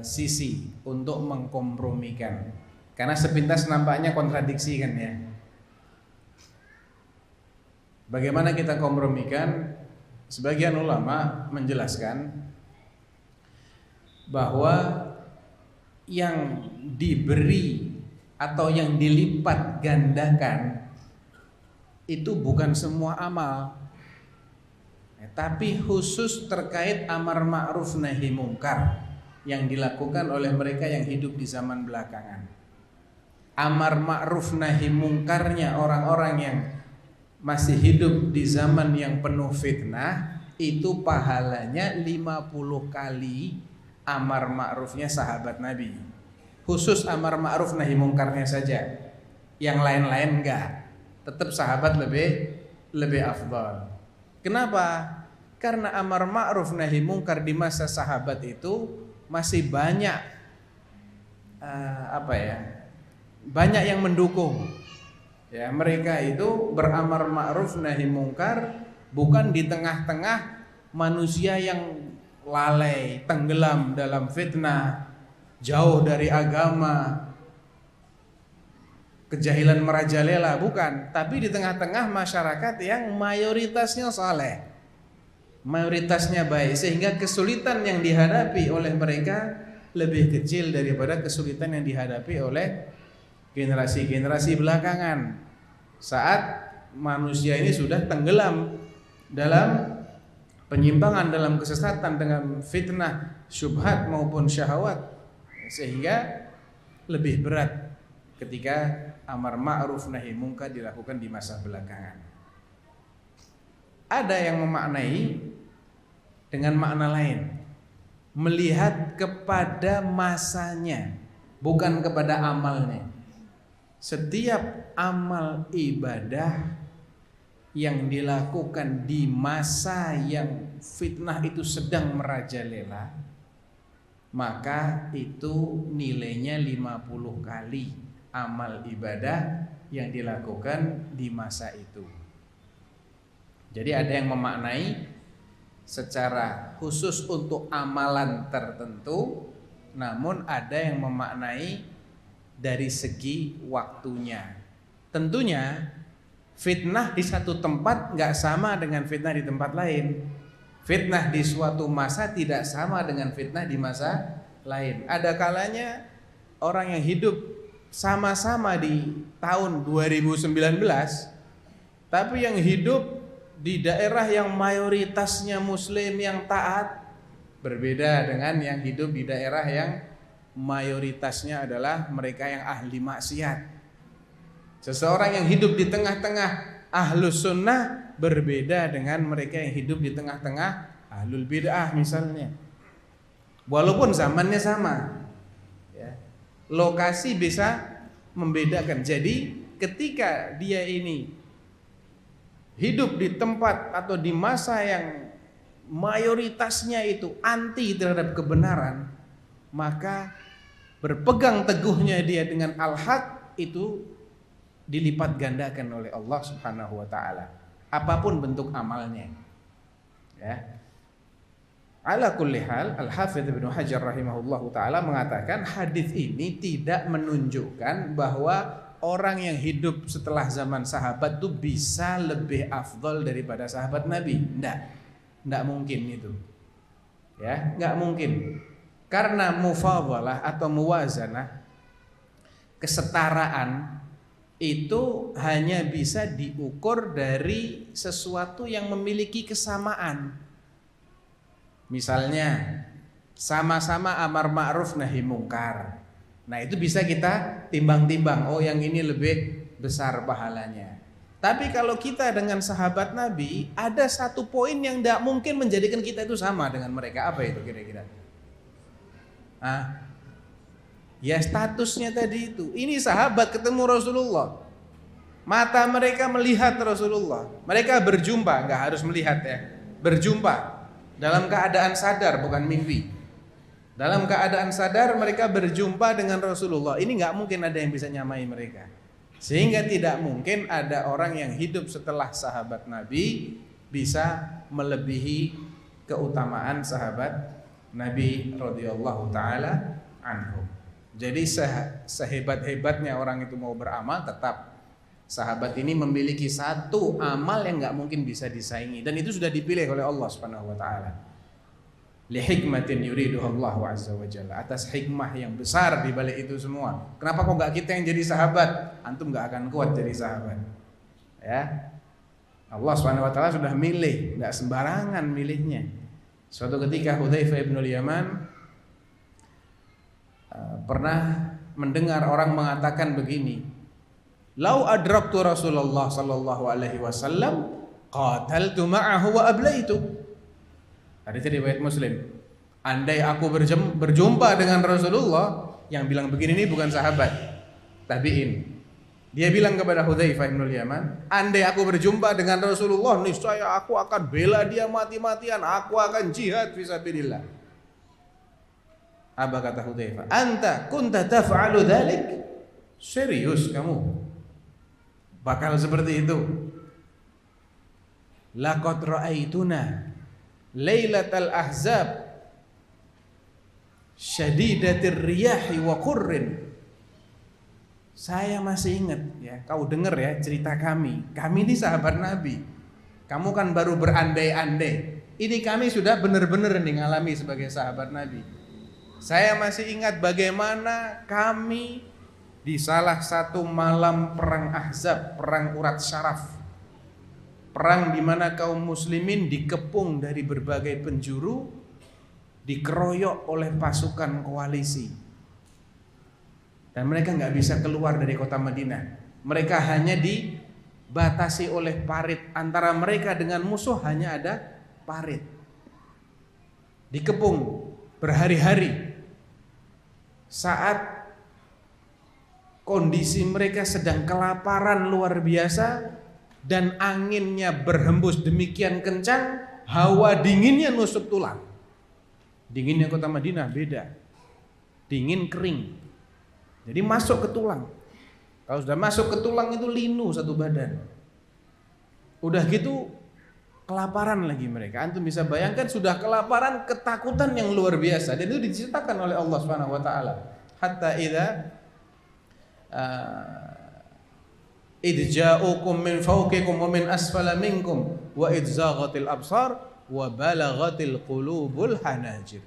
sisi untuk mengkompromikan. Karena sepintas nampaknya kontradiksi kan ya. Bagaimana kita kompromikan? Sebagian ulama menjelaskan bahwa yang diberi atau yang dilipat gandakan itu bukan semua amal, tapi khusus terkait amar ma'ruf nahi mungkar yang dilakukan oleh mereka yang hidup di zaman belakangan. Amar ma'ruf nahi mungkarnya orang-orang yang masih hidup di zaman yang penuh fitnah itu pahalanya 50 kali amar ma'rufnya sahabat Nabi. Khusus amar ma'ruf nahi mungkarnya saja. Yang lain-lain enggak. Tetap sahabat lebih afdal. Kenapa? Karena amar ma'ruf nahi mungkar di masa sahabat itu masih banyak banyak yang mendukung. Ya, mereka itu beramar ma'ruf nahi mungkar bukan di tengah-tengah manusia yang lalai, tenggelam dalam fitnah, jauh dari agama, kejahilan merajalela, bukan, tapi di tengah-tengah masyarakat yang mayoritasnya saleh, mayoritasnya baik, sehingga kesulitan yang dihadapi oleh mereka lebih kecil daripada kesulitan yang dihadapi oleh generasi-generasi belakangan saat manusia ini sudah tenggelam dalam penyimpangan, dalam kesesatan dengan fitnah, syubhat maupun syahwat, sehingga lebih berat ketika amar ma'ruf nahi mungkar dilakukan di masa belakangan. Ada yang memaknai dengan makna lain, melihat kepada masanya, bukan kepada amalnya. Setiap amal ibadah yang dilakukan di masa yang fitnah itu sedang merajalela, maka itu nilainya 50 kali amal ibadah yang dilakukan di masa itu. Jadi ada yang memaknai secara khusus untuk amalan tertentu, namun ada yang memaknai dari segi waktunya. Tentunya fitnah di satu tempat nggak sama dengan fitnah di tempat lain. Fitnah di suatu masa tidak sama dengan fitnah di masa lain. Ada kalanya orang yang hidup sama-sama di tahun 2019, tapi yang hidup di daerah yang mayoritasnya muslim yang taat berbeda dengan yang hidup di daerah yang mayoritasnya adalah mereka yang ahli maksiat. Seseorang yang hidup di tengah-tengah ahlus sunnah berbeda dengan mereka yang hidup di tengah-tengah ahlul bid'ah misalnya. Walaupun zamannya sama, ya, lokasi bisa membedakan. Jadi ketika dia ini hidup di tempat atau di masa yang mayoritasnya itu anti terhadap kebenaran, maka berpegang teguhnya dia dengan al-haq itu dilipat gandakan oleh Allah Subhanahu wa taala, apapun bentuk amalnya. Ya. Ala kulli hal, Al-Hafidz Ibnu Hajar rahimahullahu taala mengatakan hadis ini tidak menunjukkan bahwa orang yang hidup setelah zaman sahabat itu bisa lebih afdol daripada sahabat Nabi. Enggak mungkin itu. Ya, enggak mungkin. Karena mufadhalah atau muwazanah, kesetaraan itu hanya bisa diukur dari sesuatu yang memiliki kesamaan. Misalnya sama-sama amar ma'ruf nahi mungkar. Nah, itu bisa kita timbang-timbang. Oh, yang ini lebih besar pahalanya. Tapi kalau kita dengan sahabat Nabi, ada satu poin yang tidak mungkin menjadikan kita itu sama dengan mereka. Apa itu kira-kira? Ya statusnya tadi itu. Ini sahabat ketemu Rasulullah. Mata mereka melihat Rasulullah. Mereka berjumpa, nggak harus melihat ya. Berjumpa dalam keadaan sadar, bukan mimpi. Dalam keadaan sadar mereka berjumpa dengan Rasulullah. Ini nggak mungkin ada yang bisa nyamai mereka. Sehingga tidak mungkin ada orang yang hidup setelah sahabat Nabi bisa melebihi keutamaan sahabat Nabi radhiyallahu taala anhum. Jadi sehebat-hebatnya orang itu mau beramal, tetap sahabat ini memiliki satu amal yang nggak mungkin bisa disaingi, dan itu sudah dipilih oleh Allah Subhanahu wa taala. Li hikmatin yuriduha Allah azza wa jalla, atas hikmah yang besar di balik itu semua. Kenapa kok enggak kita yang jadi sahabat? Antum enggak akan kuat jadi sahabat. Ya. Allah Subhanahu wa taala sudah milih, enggak sembarangan milihnya. Suatu ketika Hudzaifah bin Yaman pernah mendengar orang mengatakan begini, "Lau adraktu Rasulullah sallallahu alaihi wasallam qataltu ma'ahu wa ablaitu." Hadis riwayat Muslim. Andai aku berjumpa dengan Rasulullah, yang bilang begini ini bukan sahabat, tabi'in. Dia bilang kepada Hudzaifah bin Yaman, andai aku berjumpa dengan Rasulullah, niscaya aku akan bela dia mati-matian, aku akan jihad fisabilillah. Apa kata Hudzaifah? Anta kunta taf'alu dzalik? Serius kamu bakal seperti itu? Laqad ra'aituna Lailatul Ahzab syadidatir riyahi wa qurrin. Saya masih ingat ya, kau dengar ya cerita kami. Kami ini sahabat Nabi. Kamu kan baru berandai-andai. Ini kami sudah benar-benar nih ngalami sebagai sahabat Nabi. Saya masih ingat bagaimana kami di salah satu malam perang Ahzab, perang urat syaraf. Perang di mana kaum muslimin dikepung dari berbagai penjuru, dikeroyok oleh pasukan koalisi. Dan mereka nggak bisa keluar dari kota Madinah. Mereka hanya dibatasi oleh parit. Antara mereka dengan musuh hanya ada parit. Dikepung berhari-hari. Saat kondisi mereka sedang kelaparan luar biasa dan anginnya berhembus demikian kencang, hawa dinginnya nusuk tulang. Dinginnya kota Madinah beda. Dingin kering. Jadi masuk ke tulang. Kalau sudah masuk ke tulang itu linu satu badan. Udah gitu kelaparan lagi mereka. Antum bisa bayangkan sudah kelaparan, ketakutan yang luar biasa. Dan itu diceritakan oleh Allah Subhanahu wa taala. Hatta idza idh ja'ukum min fawqikum wa min asfala minkum wa idh zaghatil absar wa balaghatil qulubul hanajir.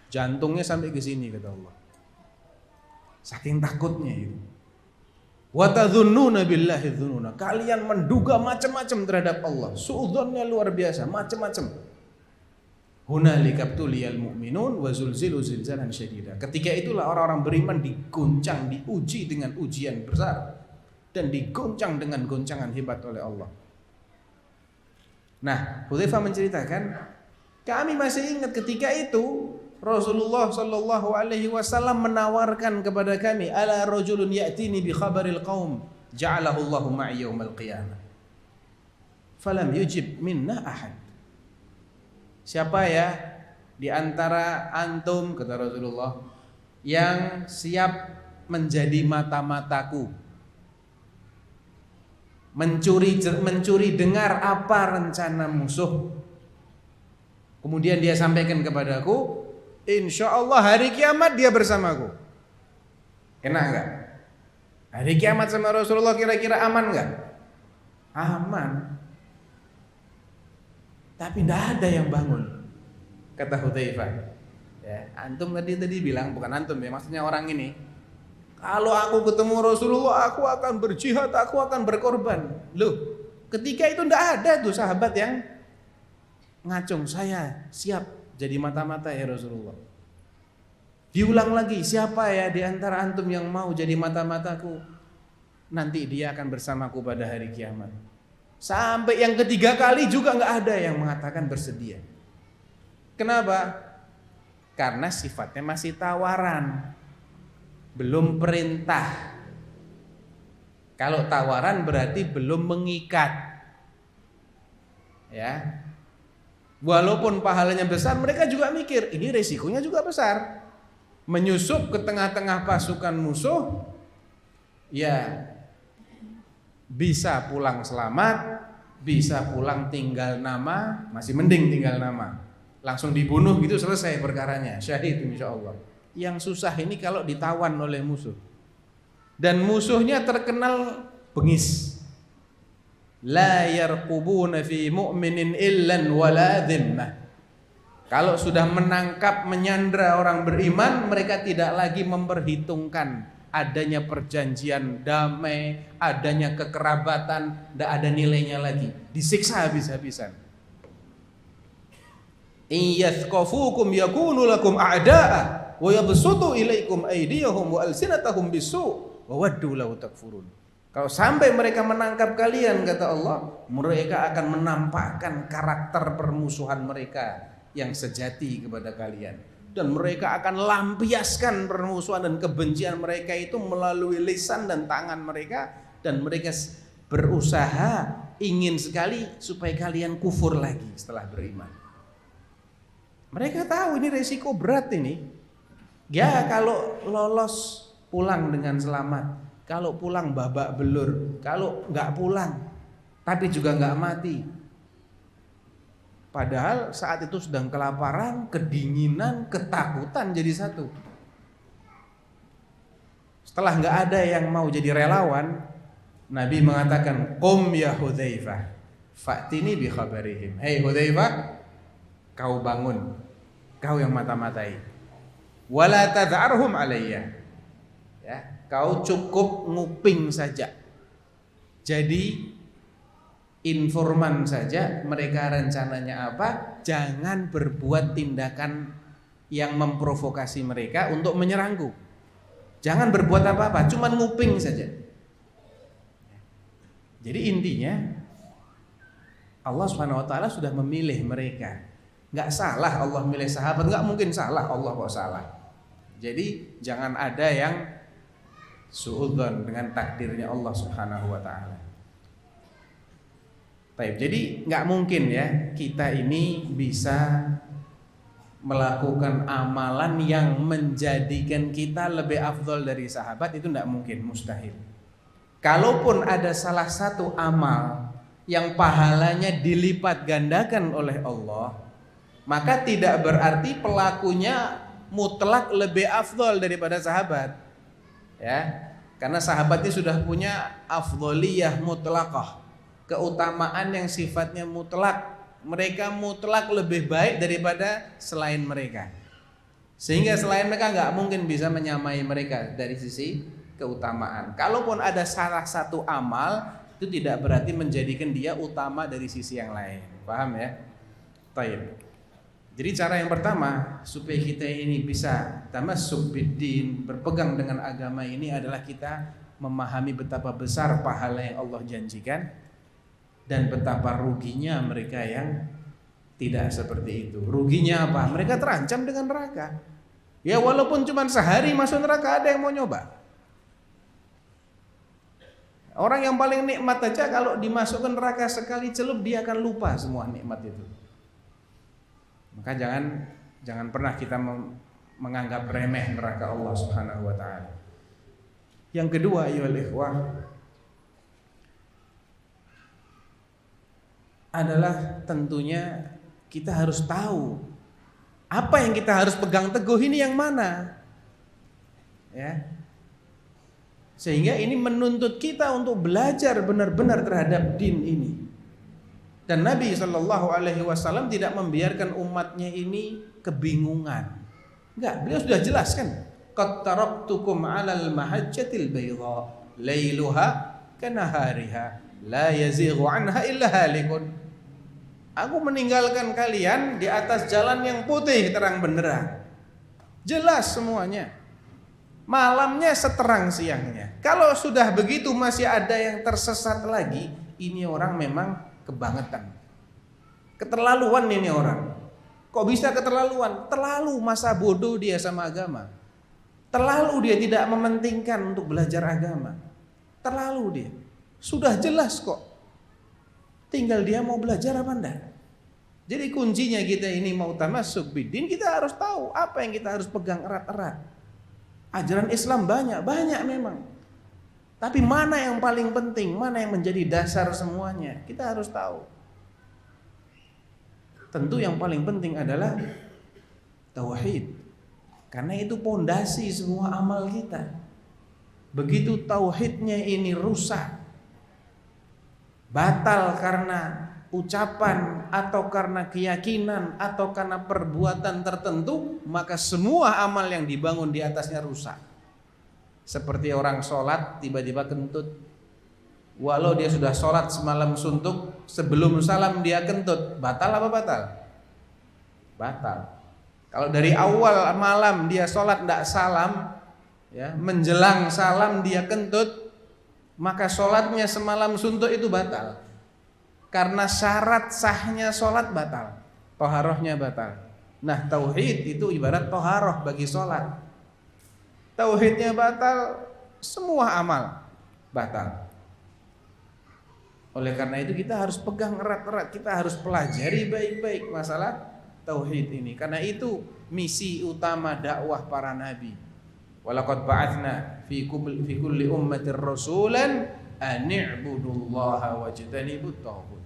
Jantungnya sampai ke sini kata Allah. Saking takutnya itu. Wa tadhunnuna billahi dhununa. Kalian menduga macam-macam terhadap Allah. Suudzonnya luar biasa, macam-macam. Hunalika tuliyal mu'minun wa zulzilu zilzalan syadida. Ketika itulah orang-orang beriman diguncang, diuji dengan ujian besar dan diguncang dengan goncangan hebat oleh Allah. Nah, Hudzaifah menceritakan, kami masih ingat ketika itu Rasulullah sallallahu alaihi wasallam menawarkan kepada kami, ala rajulun ya'tini bi khabaril qaum ja'alahu Allahu ma'i yaumal qiyamah. Falam yujib minna ahad. Siapa ya di antara antum, kata Rasulullah, yang siap menjadi mata-mataku, mencuri dengar apa rencana musuh, kemudian dia sampaikan kepadaku, insya Allah hari kiamat dia bersamaku. Enak enggak? Hari kiamat sama Rasulullah kira-kira aman enggak? Aman. Tapi tidak ada yang bangun, kata Hudzaifah. Ya, antum tadi bilang, bukan antum ya, maksudnya orang ini. Kalau aku ketemu Rasulullah, aku akan berjihad, aku akan berkorban. Loh, ketika itu tidak ada tuh sahabat yang ngacung, saya siap jadi mata-mata ya Rasulullah. Diulang lagi, siapa ya di antara antum yang mau jadi mata-mataku? Nanti dia akan bersamaku pada hari kiamat. Sampai yang ketiga kali juga nggak ada yang mengatakan bersedia. Kenapa? Karena sifatnya masih tawaran, belum perintah. Kalau tawaran berarti belum mengikat. Ya. Walaupun pahalanya besar, mereka juga mikir, ini resikonya juga besar. Menyusup ke tengah-tengah pasukan musuh, ya bisa pulang selamat, bisa pulang tinggal nama, masih mending tinggal nama. Langsung dibunuh gitu selesai perkaranya, syahid insyaallah. Yang susah ini kalau ditawan oleh musuh. Dan musuhnya terkenal bengis. La yarqubuna fi mu'minin illan wala dhimmah. Kalau sudah menangkap, menyandra orang beriman, mereka tidak lagi memperhitungkan adanya perjanjian damai, adanya kekerabatan, tidak ada nilainya lagi. Disiksa habis-habisan. Iyathqafukum yakunu lakum a'da'a wa yabsutu ilaikum aydiyahum wa alsinatahum bisu' wa waddu law takfurun. Kalau sampai mereka menangkap kalian, kata Allah, mereka akan menampakkan karakter permusuhan mereka yang sejati kepada kalian, dan mereka akan lampiaskan permusuhan dan kebencian mereka itu melalui lisan dan tangan mereka, dan mereka berusaha ingin sekali supaya kalian kufur lagi setelah beriman. Mereka tahu ini resiko berat ini. Ya kalau lolos pulang dengan selamat, kalau pulang babak belur, kalau nggak pulang tapi juga nggak mati. Padahal saat itu sedang kelaparan, kedinginan, ketakutan jadi satu. Setelah nggak ada yang mau jadi relawan, Nabi mengatakan, "Qum ya Hudzaifah, fa'tini bi khabarihim." Hei Hudzaifah, kau bangun, kau yang mata-matai. Wala tad'arhum alayya. Ya, kau cukup nguping saja. Jadi informan saja mereka rencananya apa, jangan berbuat tindakan yang memprovokasi mereka untuk menyerangku. Jangan berbuat apa-apa, cuma nguping saja. Jadi intinya Allah Subhanahu wa taala sudah memilih mereka. Enggak salah Allah milih sahabat, enggak mungkin salah Allah kok salah. Jadi jangan ada yang suudzon dengan takdirnya Allah Subhanahu wa taala. Baik, jadi nggak mungkin ya kita ini bisa melakukan amalan yang menjadikan kita lebih afdol dari sahabat, itu nggak mungkin, mustahil. Kalaupun ada salah satu amal yang pahalanya dilipat gandakan oleh Allah, maka tidak berarti pelakunya mutlak lebih afdol daripada sahabat. Ya, Karena sahabatnya sudah punya afdholiyah mutlaqah, keutamaan yang sifatnya mutlak. Mereka mutlak lebih baik daripada selain mereka, sehingga selain mereka nggak mungkin bisa menyamai mereka dari sisi keutamaan. Kalaupun ada salah satu amal, itu tidak berarti menjadikan dia utama dari sisi yang lain. Paham ya? Taib. Jadi cara yang pertama supaya kita ini bisa tamassuk biddin, berpegang dengan agama ini adalah kita memahami betapa besar pahala yang Allah janjikan dan betapa ruginya mereka yang tidak seperti itu. Ruginya apa? Mereka terancam dengan neraka. Ya walaupun cuma sehari masuk neraka, ada yang mau nyoba? Orang yang paling nikmat aja kalau dimasukkan neraka sekali celup dia akan lupa semua nikmat itu. Maka jangan pernah kita menganggap remeh neraka Allah Subhanahu wa taala. Yang kedua, ayyuhal ikhwah, adalah tentunya kita harus tahu apa yang kita harus pegang teguh ini yang mana, ya. Sehingga ini menuntut kita untuk belajar benar-benar terhadap din ini. Dan Nabi SAW tidak membiarkan umatnya ini kebingungan. Enggak, beliau sudah jelaskan. Qad taraktukum 'alal mahajjatil bayda lailuha kanahariha la yazighu 'anha illa halikun. Aku meninggalkan kalian di atas jalan yang putih terang benderang. Jelas semuanya. Malamnya seterang siangnya. Kalau sudah begitu masih ada yang tersesat lagi, ini orang memang kebangetan. Keterlaluan ini orang. Kok bisa keterlaluan? Terlalu masa bodoh dia sama agama. Terlalu dia tidak mementingkan untuk belajar agama. Terlalu dia. Sudah jelas kok. Tinggal dia mau belajar apa enggak. Jadi kuncinya kita ini mau tamassuk biddin, kita harus tahu apa yang kita harus pegang erat-erat. Ajaran Islam banyak memang. Tapi mana yang paling penting, mana yang menjadi dasar semuanya, kita harus tahu. Tentu yang paling penting adalah tauhid. Karena itu pondasi semua amal kita. Begitu tauhidnya ini rusak, batal karena ucapan atau karena keyakinan atau karena perbuatan tertentu, maka semua amal yang dibangun di atasnya rusak. Seperti orang sholat tiba-tiba kentut, walau dia sudah sholat semalam suntuk, sebelum salam dia kentut, batal apa batal? Batal. Kalau dari awal malam dia sholat tidak salam, ya, menjelang salam dia kentut, maka sholatnya semalam suntuk itu batal. Karena syarat sahnya sholat batal, toharohnya batal. Nah tauhid itu ibarat toharoh bagi sholat. Tauhidnya batal, semua amal batal. Oleh karena itu kita harus pegang erat-erat, kita harus pelajari baik-baik masalah tauhid ini. Karena itu misi utama dakwah para nabi. Walaqad ba'atsna fi kulli ummatir rasulan an i'budullaha wajtanibut taghut.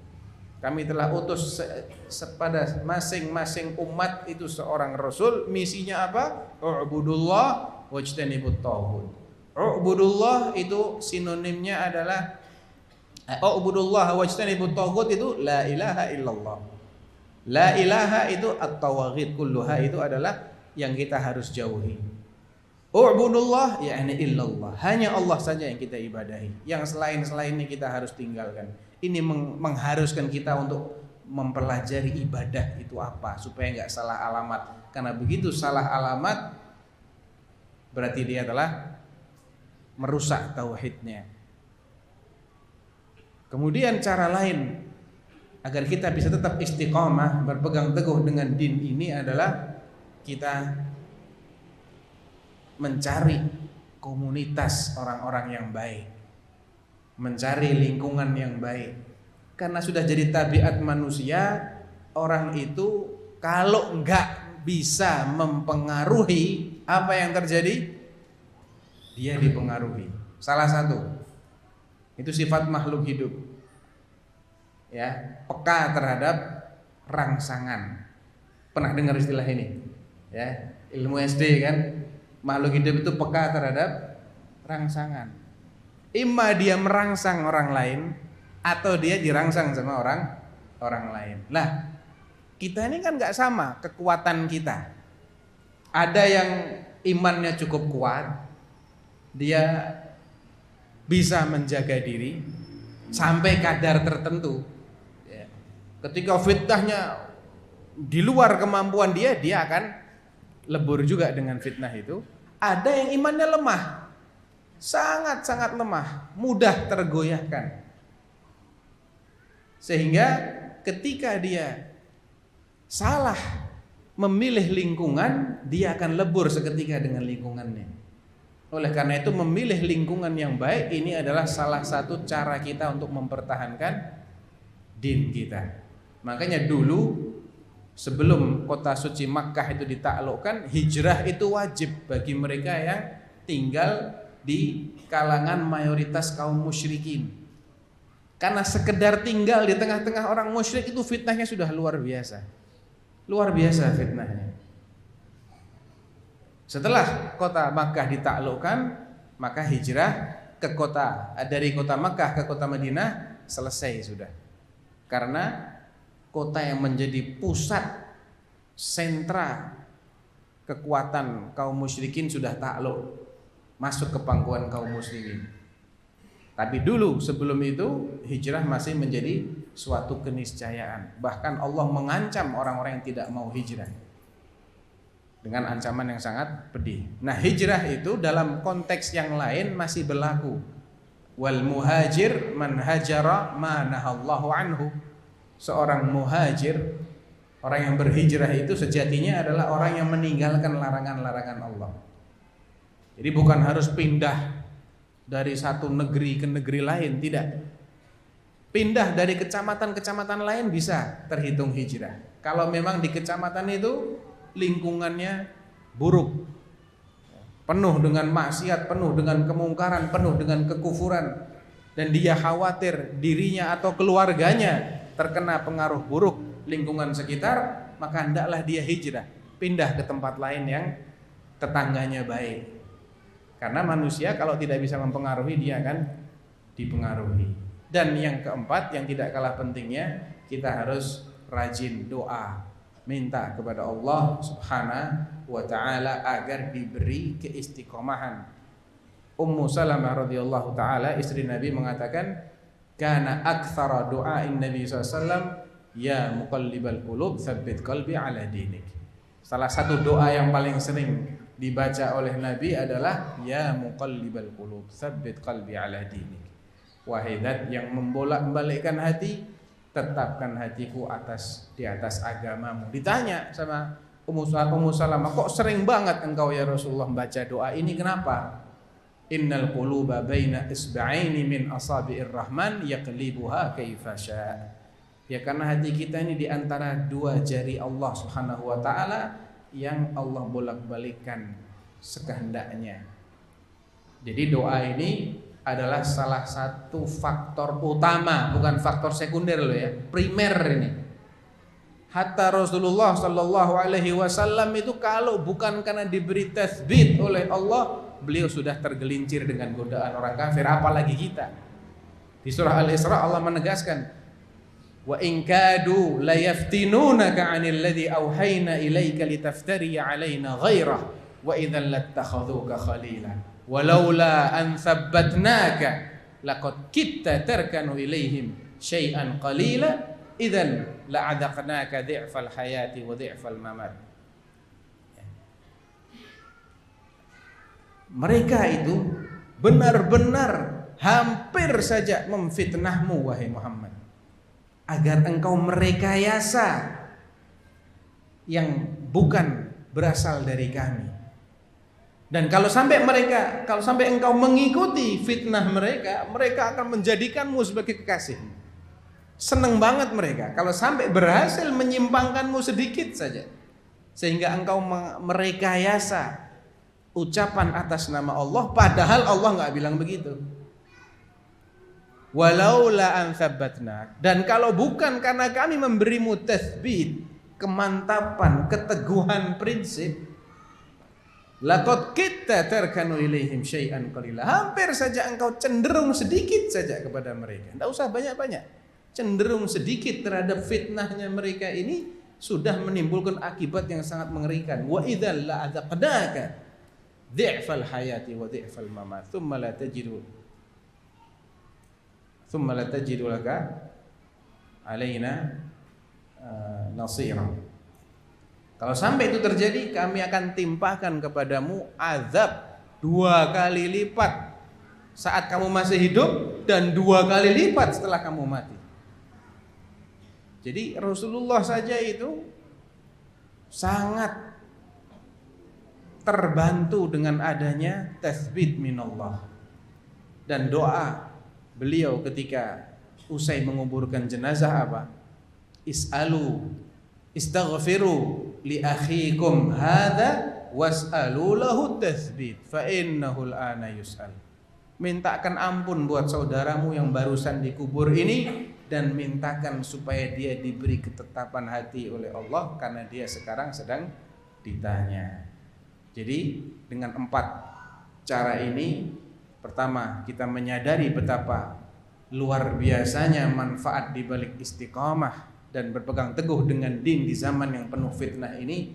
Kami telah utus kepada masing-masing umat itu seorang rasul. Misinya apa? U'budullah wajtanibut taghut. U'budullah itu sinonimnya adalah u'budullah wajtanibut taghut itu la ilaha illallah. La ilaha itu at-tawaghit kulluha, itu adalah yang kita harus jauhi. U'budullah yakni illallah, hanya Allah saja yang kita ibadahi. Yang selain-selainnya kita harus tinggalkan. Ini mengharuskan kita untuk mempelajari ibadah itu apa, supaya enggak salah alamat. Karena begitu salah alamat berarti dia telah merusak tauhidnya. Kemudian cara lain agar kita bisa tetap istiqamah, berpegang teguh dengan din ini adalah kita mencari komunitas orang-orang yang baik, mencari lingkungan yang baik. Karena sudah jadi tabiat manusia, orang itu kalau enggak bisa mempengaruhi, apa yang terjadi? Dia dipengaruhi. Salah satu itu sifat makhluk hidup, ya, peka terhadap rangsangan. Pernah dengar istilah ini? Ya, ilmu SD kan, makhluk hidup itu peka terhadap rangsangan. Imma dia merangsang orang lain atau dia dirangsang sama orang lain. Lah, kita ini kan nggak sama kekuatan kita. Ada yang imannya cukup kuat, dia bisa menjaga diri sampai kadar tertentu. Ketika fitnahnya di luar kemampuan dia akan lebur juga dengan fitnah itu. Ada yang imannya lemah, sangat-sangat lemah, mudah tergoyahkan. Sehingga ketika dia salah memilih lingkungan, dia akan lebur seketika dengan lingkungannya. Oleh karena itu memilih lingkungan yang baik ini adalah salah satu cara kita untuk mempertahankan din kita. Makanya dulu sebelum kota suci Makkah itu ditaklukkan, hijrah itu wajib bagi mereka yang tinggal di kalangan mayoritas kaum musyrikin. Karena sekedar tinggal di tengah-tengah orang musyrik itu fitnahnya sudah luar biasa. Luar biasa fitnahnya. Setelah kota Makkah ditaklukkan, maka hijrah ke kota, dari kota Makkah ke kota Madinah selesai sudah. Karena kota yang menjadi pusat sentra kekuatan kaum musyrikin sudah takluk, masuk ke pangkuan kaum muslimin. Tapi dulu sebelum itu hijrah masih menjadi suatu keniscayaan. Bahkan Allah mengancam orang-orang yang tidak mau hijrah dengan ancaman yang sangat pedih. Nah, hijrah itu dalam konteks yang lain masih berlaku. Wal muhajir man hajara ma nahallahu anhu. Seorang muhajir, orang yang berhijrah itu sejatinya adalah orang yang meninggalkan larangan-larangan Allah. Jadi bukan harus pindah dari satu negeri ke negeri lain, tidak. Pindah dari kecamatan-kecamatan lain bisa terhitung hijrah. Kalau memang di kecamatan itu lingkungannya buruk, penuh dengan maksiat, penuh dengan kemungkaran, penuh dengan kekufuran, dan dia khawatir dirinya atau keluarganya terkena pengaruh buruk lingkungan sekitar, maka hendaklah dia hijrah, pindah ke tempat lain yang tetangganya baik. Karena manusia kalau tidak bisa mempengaruhi, dia akan dipengaruhi. Dan yang keempat, yang tidak kalah pentingnya, kita harus rajin doa, minta kepada Allah Subhanahu wa ta'ala agar diberi keistiqomahan. Ummu Salamah radhiyallahu ta'ala, istri Nabi, mengatakan, kana aktsara du'ain Nabi SAW, ya muqallibal qulub tsabbit qalbi ala dinik. Salah satu doa yang paling sering dibaca oleh Nabi adalah ya muqallibal qulub tsabbit qalbi ala dinik. Wahai zat yang membolak-balikkan hati, tetapkan hatiku di atas agamamu. Ditanya sama Ummu Salamah, kok sering banget engkau ya Rasulullah baca doa ini, kenapa? Innal quluba baina isba'aini min asabi'ir rahman yaqlibuha kaifa syaa. Ya karena hati kita ini di antara dua jari Allah Subhanahu wa taala yang Allah bolak-balikkan sekehendaknya. Jadi doa ini adalah salah satu faktor utama, bukan faktor sekunder loh ya, primer ini. Hatta Rasulullah sallallahu alaihi wasallam itu kalau bukan karena diberi tatsbit oleh Allah, beliau sudah tergelincir dengan godaan orang kafir, apalagi kita. Di surah Al-Isra Allah menegaskan, wa in kadu la yaftinunaka 'anil ladzi auhayna ilaika litaftari 'alaina ghairah wa idzan lattakhadhuka khalila walaula an thabbatnaka laqad kitta tarkanu ilaihim syai'an qalila idzan la'adaqnaka dhi'fal hayati wa dhi'fal mamat. Mereka itu benar-benar hampir saja memfitnahmu wahai Muhammad, agar engkau merekayasa yang bukan berasal dari kami. Dan kalau sampai engkau mengikuti fitnah mereka, mereka akan menjadikanmu sebagai kekasih. Senang banget mereka kalau sampai berhasil menyimpangkanmu sedikit saja, sehingga engkau merekayasa ucapan atas nama Allah, padahal Allah nggak bilang begitu. Walaula an tsabbatna, dan kalau bukan karena kami memberimu tatsbit, kemantapan, keteguhan prinsip, Laqad kitta tarkanu ilaihim syai'an qalila. Hampir saja engkau cenderung sedikit saja kepada mereka. Tidak usah banyak-banyak. Cenderung sedikit terhadap fitnahnya mereka ini sudah menimbulkan akibat yang sangat mengerikan. Wa idzal la'adzaqnaka dhi'fal hayati wa dhi'fal mamat thumma la tajidu laka alaina nasira. Kalau sampai itu terjadi, kami akan timpakan kepadamu azab 2 kali lipat saat kamu masih hidup dan 2 kali lipat setelah kamu mati. Jadi Rasulullah saja itu sangat terbantu dengan adanya tatsbit minallah. Dan doa beliau ketika usai menguburkan jenazah apa? Istaghfiru li akhikum hadza was'alu lahu tatsbit fa innahu al-ana yus'al. Mintakan ampun buat saudaramu yang barusan dikubur ini dan mintakan supaya dia diberi ketetapan hati oleh Allah karena dia sekarang sedang ditanya. Jadi dengan 4 cara ini, pertama kita menyadari betapa luar biasanya manfaat di balik istiqamah dan berpegang teguh dengan din di zaman yang penuh fitnah ini,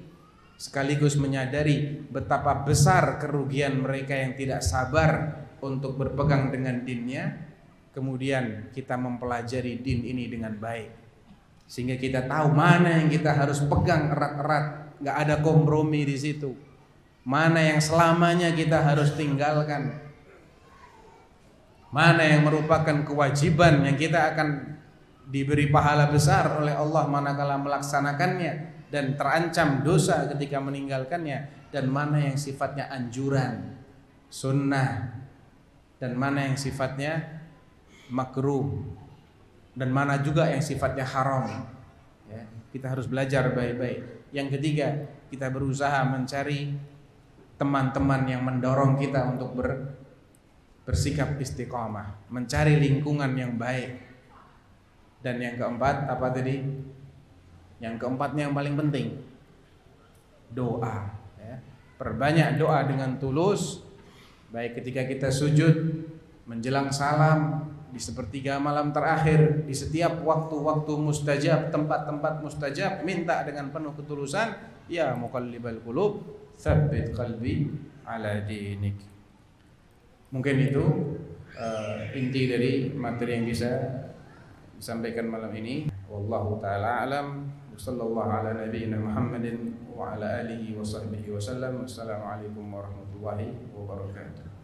sekaligus menyadari betapa besar kerugian mereka yang tidak sabar untuk berpegang dengan dinnya. Kemudian kita mempelajari din ini dengan baik sehingga kita tahu mana yang kita harus pegang erat-erat, nggak ada kompromi di situ, mana yang selamanya kita harus tinggalkan, mana yang merupakan kewajiban yang kita akan diberi pahala besar oleh Allah manakala melaksanakannya dan terancam dosa ketika meninggalkannya, dan mana yang sifatnya anjuran, sunnah, dan mana yang sifatnya makruh, dan mana juga yang sifatnya haram. Ya, kita harus belajar baik-baik. Yang ketiga, kita berusaha mencari teman-teman yang mendorong kita untuk bersikap istiqamah, mencari lingkungan yang baik. Dan yang keempat apa tadi? Yang keempatnya yang paling penting, doa. Ya. Perbanyak doa dengan tulus, baik ketika kita sujud, menjelang salam, di sepertiga malam terakhir, di setiap waktu-waktu mustajab, tempat-tempat mustajab, minta dengan penuh ketulusan. Ya muqallibal qulub, tsabbit qalbi ala dinik. Mungkin itu inti dari materi yang bisa disampaikan malam ini. Wallahu taala alam. Sallallahu ala nabiyyina Muhammadin wa ala alihi wa sahbihi wasallam. Assalamualaikum warahmatullahi wabarakatuh.